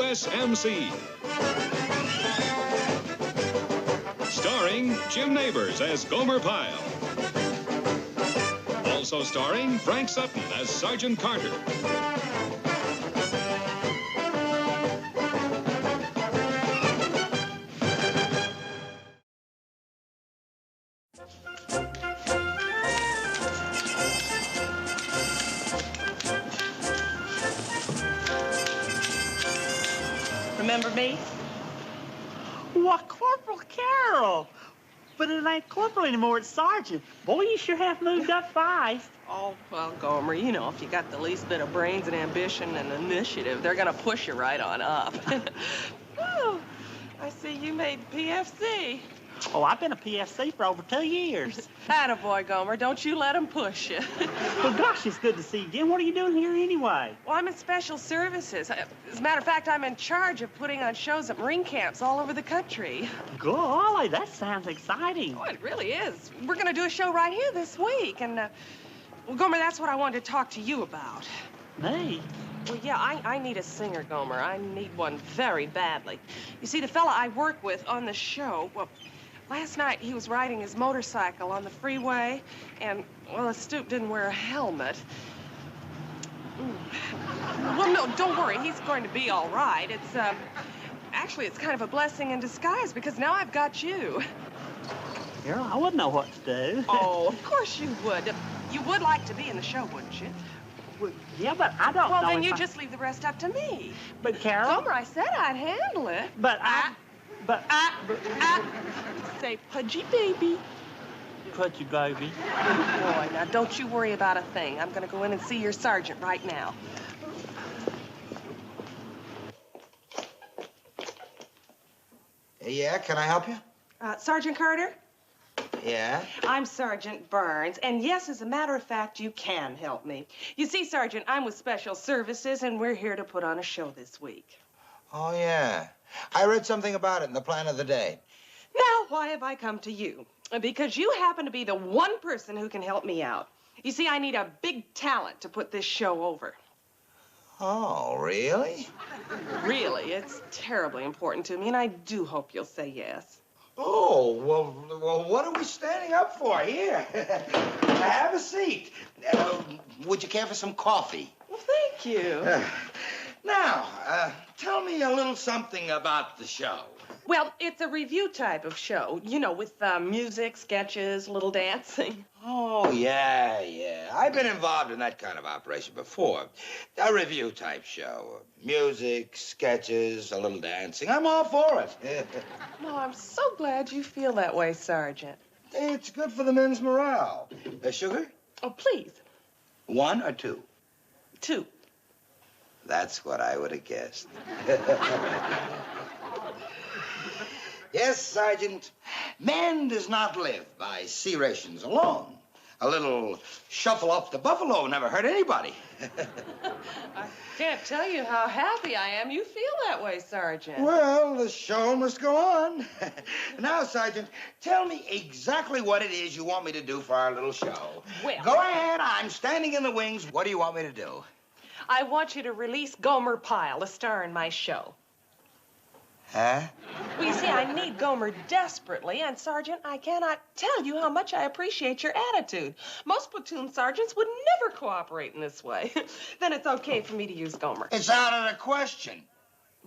USMC. Starring Jim Neighbors as Gomer Pyle. Also starring Frank Sutton as Sergeant Carter. Remember me? Why, Corporal Carroll. But it ain't Corporal anymore, it's Sergeant. Boy, you sure have moved up fast. Oh, well, Gomer, you know, if you got the least bit of brains and ambition and initiative, they're gonna push you right on up. Oh, I see you made PFC. Oh, I've been a PFC for over 2 years. Attaboy, Gomer. Don't you let them push you. Well, gosh, it's good to see you again. What are you doing here anyway? Well, I'm in special services. As a matter of fact, I'm in charge of putting on shows at Marine camps all over the country. Golly, that sounds exciting. Oh, it really is. We're going to do a show right here this week. And, well, Gomer, that's what I wanted to talk to you about. Me? Well, yeah, I need a singer, Gomer. I need one very badly. You see, the fella I work with on the show, well, last night, he was riding his motorcycle on the freeway, and, well, the stoop didn't wear a helmet. Well, no, don't worry. He's going to be all right. It's, actually, it's kind of a blessing in disguise, because now I've got you. Carol, I wouldn't know what to do. Oh, of course you would. You would like to be in the show, wouldn't you? Well, yeah, but I don't know. Well, then you just leave the rest up to me. But, Carol... Gomer, I said I'd handle it. But Say, Pudgy baby. Pudgy baby. Good boy. Now, don't you worry about a thing. I'm going to go in and see your sergeant right now. Yeah, can I help you? Sergeant Carter? Yeah? I'm Sergeant Burns, and yes, as a matter of fact, you can help me. You see, Sergeant, I'm with Special Services, and we're here to put on a show this week. Oh, yeah. I read something about it in the plan of the day. Now, why have I come to you? Because you happen to be the one person who can help me out. You see, I need a big talent to put this show over. Oh, really? Really, it's terribly important to me, and I do hope you'll say yes. Oh, well, what are we standing up for here? Have a seat. Would you care for some coffee? Well, thank you. Now, tell me a little something about the show. Well, it's a review type of show, you know, with music, sketches, a little dancing. Oh, yeah. I've been involved in that kind of operation before. A review type show. Music, sketches, a little dancing. I'm all for it. No, I'm so glad you feel that way, Sergeant. It's good for the men's morale. Sugar? Oh, please. 1 or 2? 2. That's what I would have guessed. Yes, Sergeant. Man does not live by C rations alone. A little shuffle off the buffalo never hurt anybody. I can't tell you how happy I am you feel that way, Sergeant. Well, the show must go on. Now, Sergeant, tell me exactly what it is you want me to do for our little show. Well... Go ahead. I'm standing in the wings. What do you want me to do? I want you to release Gomer Pyle, a star in my show. Huh? Well, you see, I need Gomer desperately, and, Sergeant, I cannot tell you how much I appreciate your attitude. Most platoon sergeants would never cooperate in this way. Then it's okay for me to use Gomer. It's out of the question.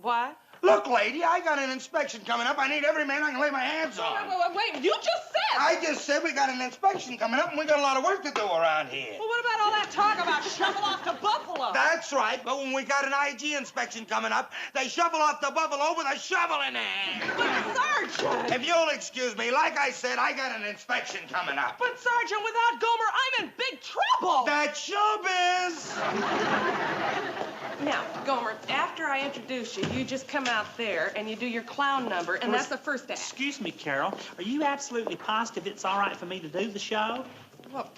Why? Look, lady, I got an inspection coming up. I need every man I can lay my hands on. Wait, you just said... I just said we got an inspection coming up, and we got a lot of work to do around here. Well, what about all that talk about shovel off to Buffalo? That's right, but when we got an IG inspection coming up, they shovel off the buffalo with a shovel in their hand. But, Sergeant... If you'll excuse me, like I said, I got an inspection coming up. But, Sergeant, without Gomer, I'm in big trouble. That's showbiz. Now, Gomer, after I introduce you, you just come out there and you do your clown number, and that's the first act. Excuse me, Carol. Are you absolutely positive it's all right for me to do the show? Well,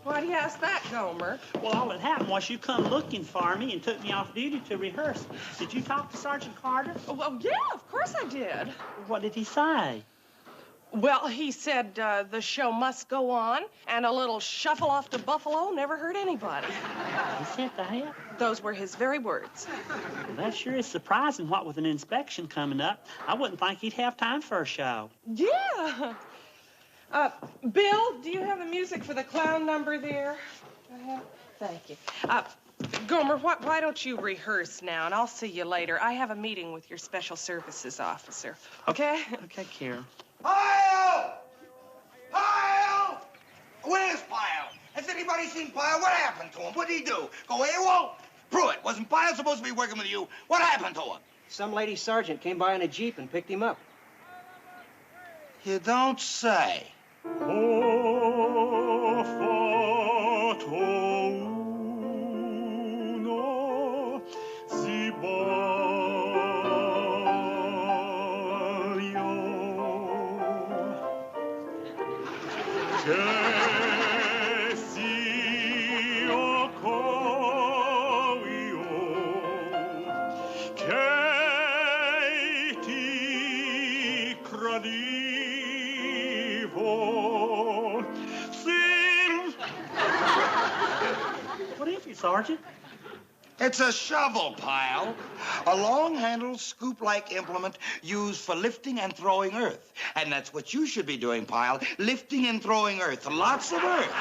why do you ask that, Gomer? Well, all that happened was you come looking for me and took me off duty to rehearse. Did you talk to Sergeant Carter? Well, yeah, of course I did. What did he say? Well, he said the show must go on, and a little shuffle off to Buffalo never hurt anybody. He said that? Those were his very words. Well, that sure is surprising. What with an inspection coming up, I wouldn't think he'd have time for a show. Yeah. Bill, do you have the music for the clown number there? Thank you. Gomer, why don't you rehearse now, and I'll see you later. I have a meeting with your special services officer. Okay? Okay, Carol. Pyle! Pyle! Where's Pyle? Has anybody seen Pyle? What happened to him? What did he do? Go AWOL? Pruitt, wasn't Pyle supposed to be working with you? What happened to him? Some lady sergeant came by in a Jeep and picked him up. You don't say. What is it, Sergeant? It's a shovel, Pyle. A long-handled, scoop-like implement used for lifting and throwing earth. And that's what you should be doing, Pyle. Lifting and throwing earth. Lots of earth.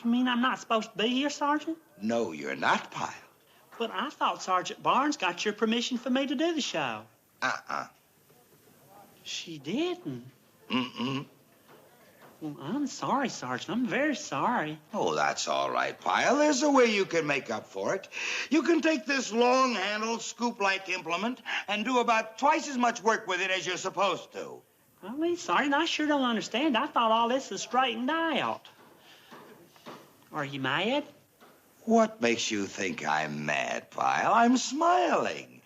You mean I'm not supposed to be here, Sergeant? No, you're not, Pyle. But I thought Sergeant Barnes got your permission for me to do the show. Uh-uh. She didn't. Mm-mm. Well, I'm sorry, Sergeant. I'm very sorry. Oh, that's all right, Pyle. There's a way you can make up for it. You can take this long-handled, scoop-like implement and do about twice as much work with it as you're supposed to. Well, Sergeant, I sure don't understand. I thought all this was straightened out. Are you mad? What makes you think I'm mad, Pyle? I'm smiling.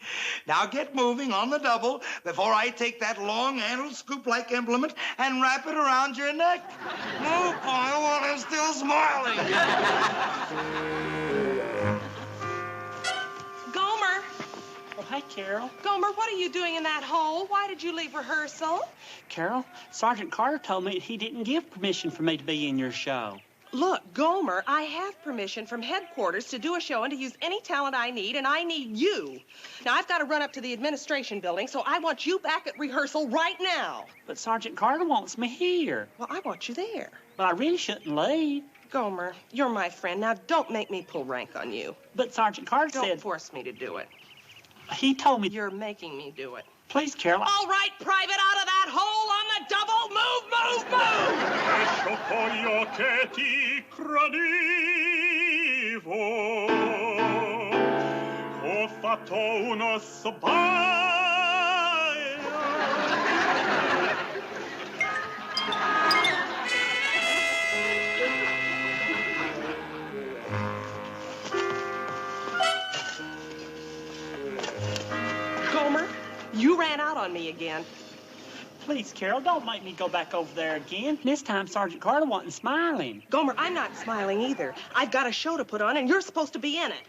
Now get moving on the double before I take that long-handled scoop-like implement and wrap it around your neck. Move, Pyle, while I'm still smiling. Gomer! Oh, hey, Carol. Gomer, what are you doing in that hole? Why did you leave rehearsal? Carol, Sergeant Carter told me he didn't give permission for me to be in your show. Look, Gomer, I have permission from headquarters to do a show and to use any talent I need, and I need you. Now, I've got to run up to the administration building, so I want you back at rehearsal right now. But Sergeant Carter wants me here. Well, I want you there. But I really shouldn't leave. Gomer, you're my friend. Now, don't make me pull rank on you. But Sergeant Carter Don't said... force me to do it. He told me... You're making me do it. Please, Carol. All right, Private, out of that hole on the double. Move, move, move! Ecco voglio che ti tradivo. Ho fatto uno sbaglio. Gomer, you ran out on me again. Please, Carol, don't make me go back over there again. This time, Sergeant Carter wasn't smiling. Gomer, I'm not smiling either. I've got a show to put on, and you're supposed to be in it.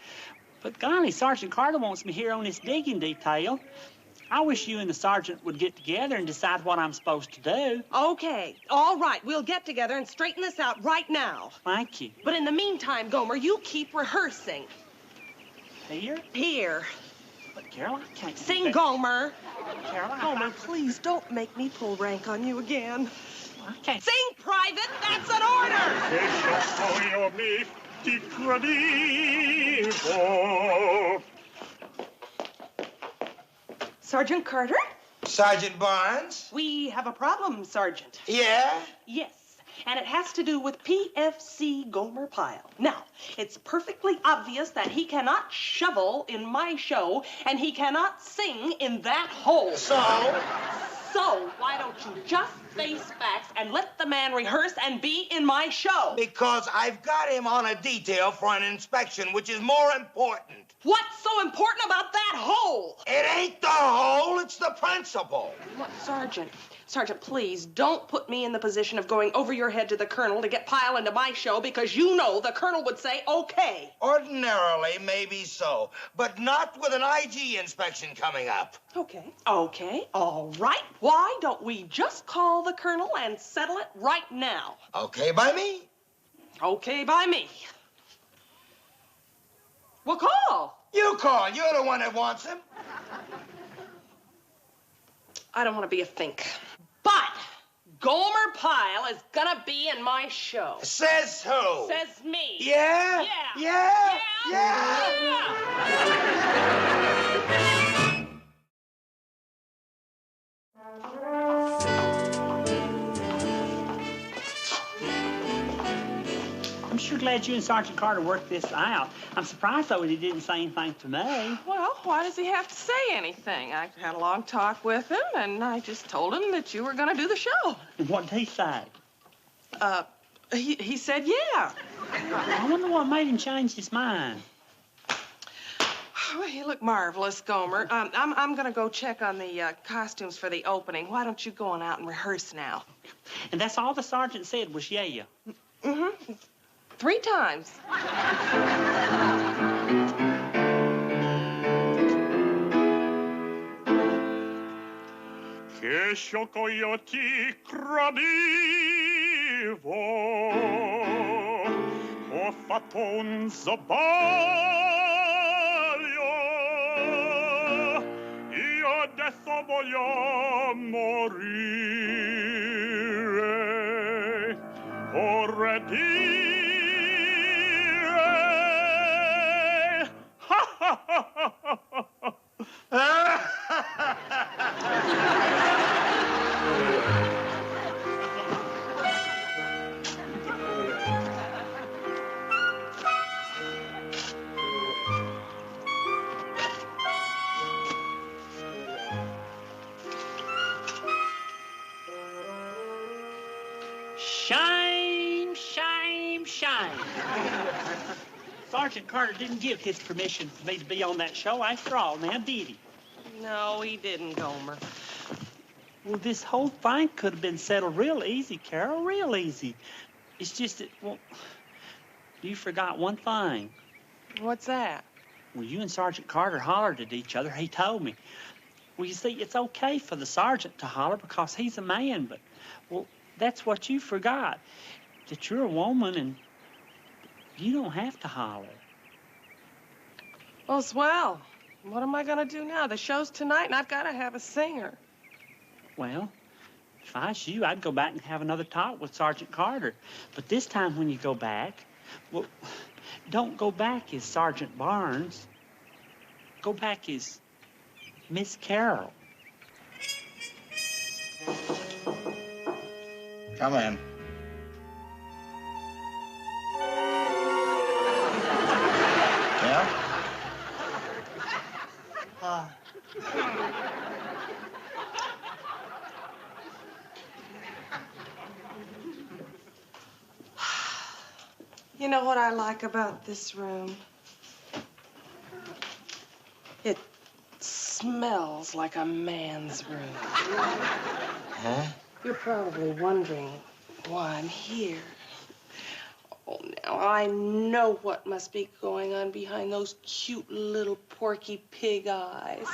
But golly, Sergeant Carter wants me here on this digging detail. I wish you and the sergeant would get together and decide what I'm supposed to do. Okay, all right. We'll get together and straighten this out right now. Thank you. But in the meantime, Gomer, you keep rehearsing. Here? Here. But, Carol, I can't... Sing, Gomer. Carol, Gomer, please don't make me pull rank on you again. I can't... Sing, Private. That's an order. Ecco voglio mi ti tradivo. Sergeant Carter? Sergeant Barnes? We have a problem, Sergeant. Yeah? Yes. And it has to do with PFC Gomer Pyle. Now, it's perfectly obvious that he cannot shovel in my show, and he cannot sing in that hole. So, why don't you just face facts and let the man rehearse and be in my show? because I've got him on a detail for an inspection, which is more important. What's so important about that hole? It ain't the hole, it's the principle. Look, Sergeant, Sergeant, please don't put me in the position of going over your head to the colonel to get Pyle into my show, because you know the colonel would say, okay. Ordinarily, maybe so, but not with an IG inspection coming up. Okay, all right. Why don't we just call the colonel and settle it right now? Okay by me. Okay by me. Well, call. You call. You're the one that wants him. I don't want to be a think. But Gomer Pyle is gonna be in my show. Says who? Says me. Yeah? Yeah. Yeah? I'm sure glad you and Sergeant Carter worked this out. I'm surprised, though, that he didn't say anything to me. Well, why does he have to say anything? I had a long talk with him, and I just told him that you were gonna do the show. And what did he say? He said yeah. I wonder what made him change his mind. Well, you look marvelous, Gomer. I'm gonna go check on the costumes for the opening. Why don't you go on out and rehearse now? And that's all the sergeant said was yeah. Mm-hmm. 3 times. Che sciocco io ti credivo, ho fatto un sbaglio, io adesso voglio morire, vorrei dire, Shame, shame, shame. Sergeant Carter didn't give his permission for me to be on that show after all, now did he? No, he didn't, Gomer. Well, this whole thing could have been settled real easy, Carol, real easy. It's just that, well, you forgot one thing. What's that? Well, you and Sergeant Carter hollered at each other. He told me. Well, you see, it's okay for the sergeant to holler because he's a man, but, well, that's what you forgot, that you're a woman and you don't have to holler. Well, swell. What am I gonna do now? The show's tonight, and I've got to have a singer. Well, if I was you, I'd go back and have another talk with Sergeant Carter. But this time when you go back, well, don't go back as Sergeant Barnes. Go back as Miss Carroll. Come in. Yeah? You know what I like about this room? It smells like a man's room. Huh? You're probably wondering why I'm here. Oh, now I know what must be going on behind those cute little porky pig eyes.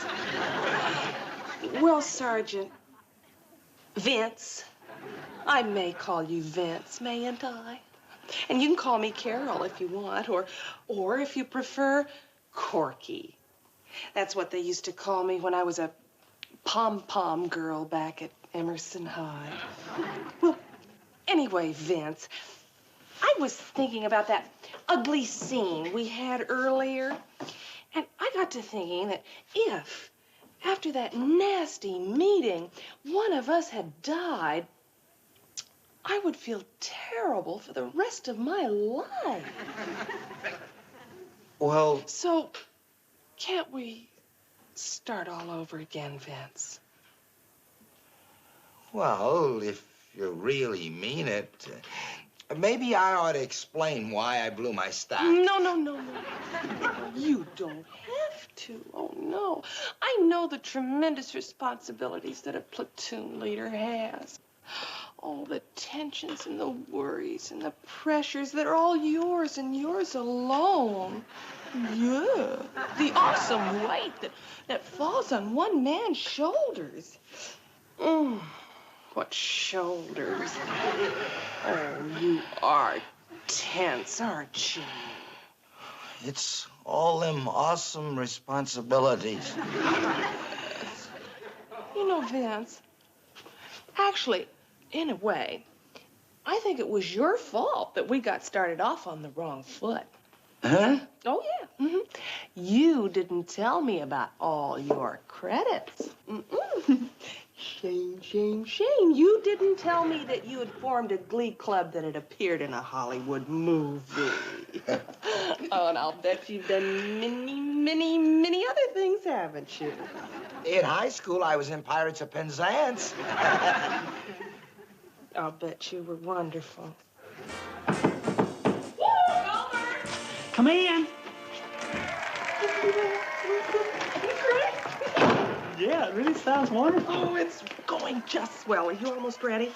Well, Sergeant, Vince, I may call you Vince, mayn't I? And you can call me Carol if you want, or if you prefer, Corky. That's what they used to call me when I was a pom-pom girl back at Emerson High. Well, anyway, Vince, I was thinking about that ugly scene we had earlier, and I got to thinking that if, after that nasty meeting, one of us had died, I would feel terrible for the rest of my life. Well... So, can't we start all over again, Vince? Well, if you really mean it, maybe I ought to explain why I blew my stack. No. You don't have too. Oh, no. I know the tremendous responsibilities that a platoon leader has. All the tensions and the worries and the pressures that are all yours and yours alone. Yeah. The awesome weight that falls on one man's shoulders. What shoulders. Oh, you are tense, aren't you? It's all them awesome responsibilities. You know, Vince, actually, in a way, I think it was your fault that we got started off on the wrong foot. Huh? Oh, yeah. You didn't tell me about all your credits. Shame, shame, shame. You didn't tell me that you had formed a glee club that had appeared in a Hollywood movie. Oh, and I'll bet you've done many other things, haven't you? In high school, I was in Pirates of Penzance. I'll bet you were wonderful. Come in. Yeah, it really sounds wonderful. Oh, it's going just swell. Are you almost ready?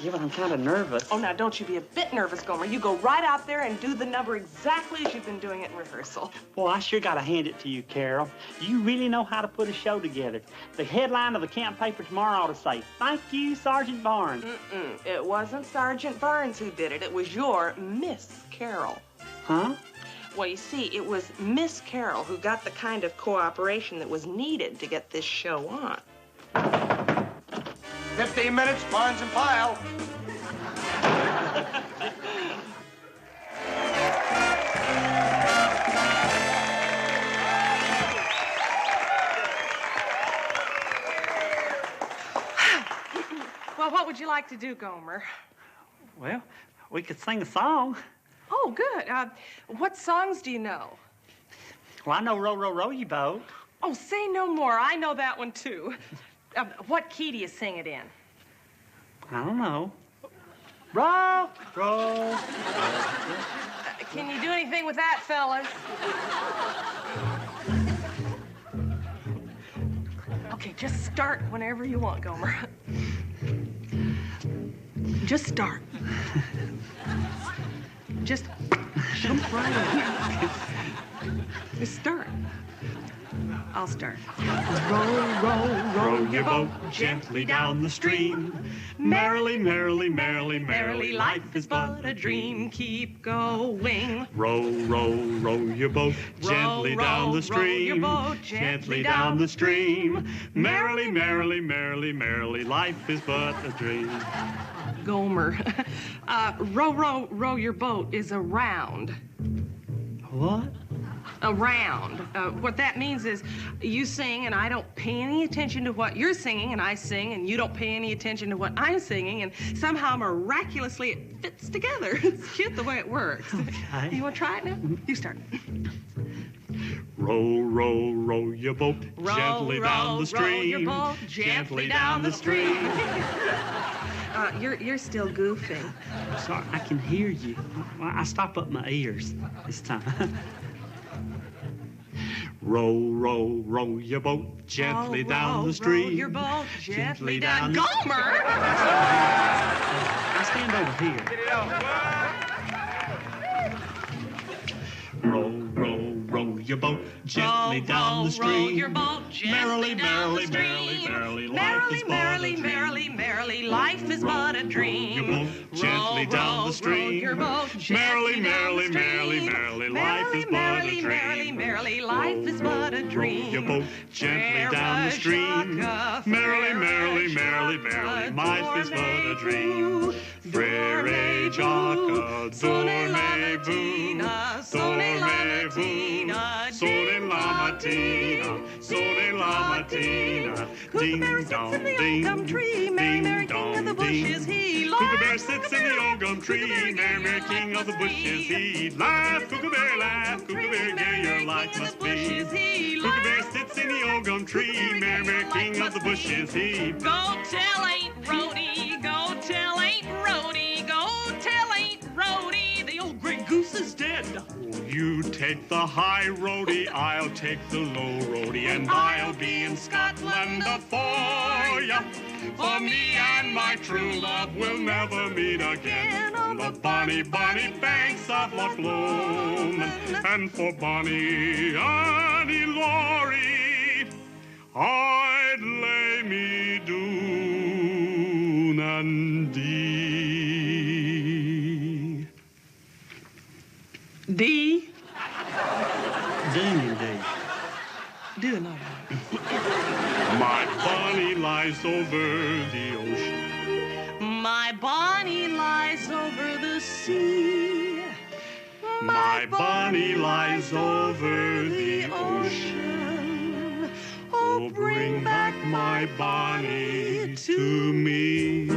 Yeah, but I'm kind of nervous. Oh, now, don't you be a bit nervous, Gomer. You go right out there and do the number exactly as you've been doing it in rehearsal. Well, I sure got to hand it to you, Carol. You really know how to put a show together. The headline of the camp paper tomorrow ought to say, "Thank you, Sergeant Barnes." It wasn't Sergeant Burns who did it. It was your Miss Carol. Huh? Well, you see, it was Miss Carol who got the kind of cooperation that was needed to get this show on. 15 minutes, Barnes and Pyle. Well, what would you like to do, Gomer? Well, we could sing a song. Oh, good. What songs do you know? Well, I know Row, Row, Row Your Boat. Oh, say no more. I know that one, too. What key do you sing it in? I don't know. Row, row. Can you do anything with that, fellas? Okay, just start whenever you want, Gomer. Just start. Just jump right in. Just start. I'll start. Row, row, row your boat gently down the stream. Merrily, merrily, merrily, merrily, life is but a dream. Keep going. Row, row, row your boat gently down the stream. Gently down the stream. Merrily, merrily, merrily, merrily, life is but a dream. Gomer. Row, row, row your boat is a round. What? A round. What that means is you sing and I don't pay any attention to what you're singing, and I sing and you don't pay any attention to what I'm singing, and somehow miraculously it fits together. It's cute the way it works. Okay. You want to try it now? You start. Row, row, row your boat Row, gently down the stream. row your boat gently down the stream. You're still goofing. Sorry, I can hear you. Well, I stop up my ears this time. Row, row, row your boat gently down the stream. Row your boat gently down. Gomer! I stand over here. Row, row, row your boat gently down the stream. Row your boat Merrily, gently down merrily, the stream. merrily, merrily, life Merrily, is but a merrily, dream. merrily, merrily, life is but a dream. Row your boat gently down the stream. Row your boat Merrily, gently down merrily, the merrily, stream. merrily, life is but a Merrily, dream. merrily, life is but a dream. Row your boat gently down the stream. Merrily, merrily, merrily, merrily, life is but a dream. Frere Jacques, dormez-vous, dormez-vous, sole la mattina, sole la mattina, ding dong, ding, Gum tree, Mary, Mary, king of the bushes, he Kookabear sits in the old gum tree, Mary, Mary, king of the bushes, he laugh, laugh, Kookabear, gay your life must be. Kookabear sits in the old gum tree, Mary, Mary, king of the bushes, he. Go tell Aunt Rhody, go tell Aunt Rhody, go tell Aunt Rhody, the old gray goose is dead. Oh, You take the high roadie, I'll take the low roadie, and I'll be in Scotland for ya. For me and my true love will never meet again on the bonny, bonny banks of Loch Lomond. And for Bonnie Annie Laurie, I'd lay me doon and dee. D? Doon and D. Do not. My Bonnie lies over the ocean. My Bonnie lies over the sea. My Bonnie lies over the ocean. Oh, bring back my Bonnie to me.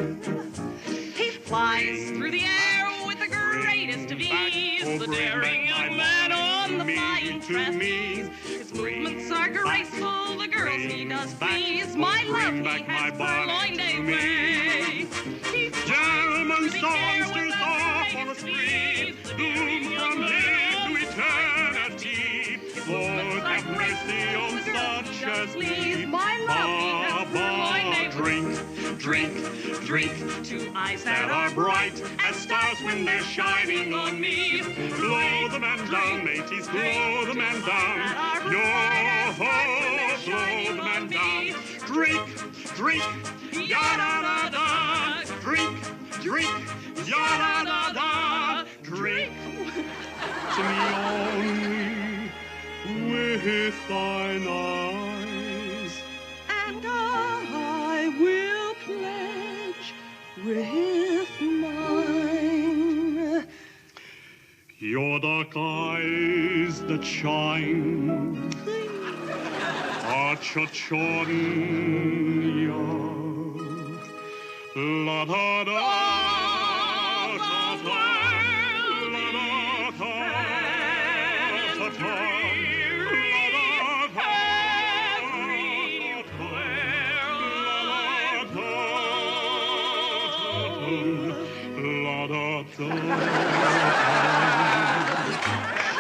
He flies through the air with the greatest of ease. The daring young man on the flying trapeze. His movements are graceful, the girls he does please. My love he has purloined away. Gentlemen, songsters off on the spree, doomed from here to eternity. Lord, have mercy on such as we. My love he has purloined away. Drink, drink, drink, To eyes that are bright as stars when they're shining on me. Blow the man down, mateys, blow the man down. Yo-ho, blow the man down. Drink, drink, ya-da-da-da. Drink, drink, ya-da-da-da. Drink to me only with thine eyes. And I will pledge with mine. Your dark eyes that shine, cha-cha-cha-ya, la-da-da, ta-ta, la-da-da, ta-ta,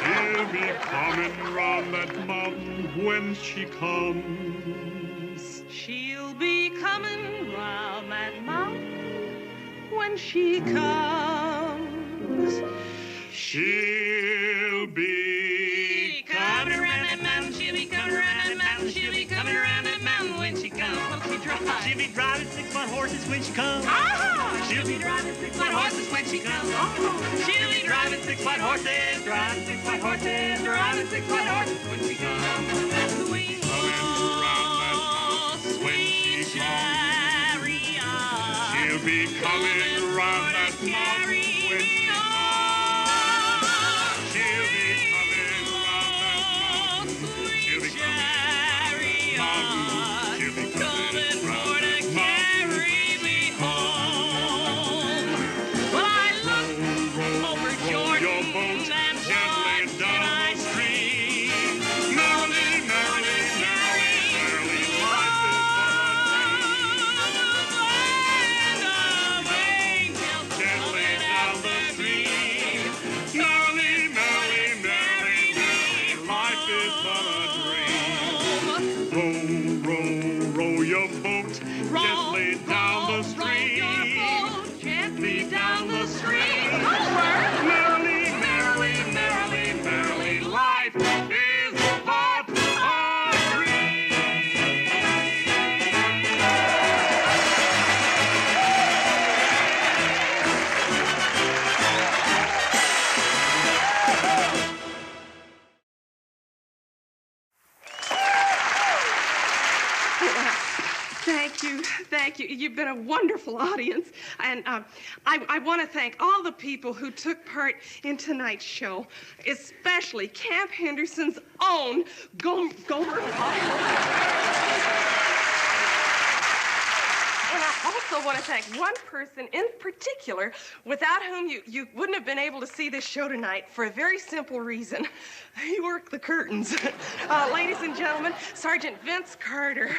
she'll be coming round that mountain when she comes. She'll be coming round that mountain when she comes. She'll be coming around that mountain. She'll be coming around that mountain. She'll be coming around that mountain when she comes. She'll be driving 6-foot horses when she comes. She'll be driving 6-foot horses when she comes. She'll be driving 6-foot horses, driving 6-foot horses, driving 6-foot horses when she comes. Swing low, sweet chariot. She'll be coming round that mountain when she comes. She'll be coming round that mountain. She'll be coming mountain. She'll be coming round that mountain. Well, I love over Jordan your boat and gently watched down and I the stream. Merrily, merrily, merrily, merrily, life is gently down the stream. Merrily, merrily, merrily, merrily, life is but a dream. Row, row, row your boat gently down the stream. Gently down the stream. Merrily, merrily, merrily, merrily, life is but a dream. Thank you. You've been a wonderful audience. And I want to thank all the people who took part in tonight's show, especially Camp Henderson's own Gomer. And I also want to thank one person in particular without whom you wouldn't have been able to see this show tonight for a very simple reason. He worked the curtains. Ladies and gentlemen, Sergeant Vince Carter.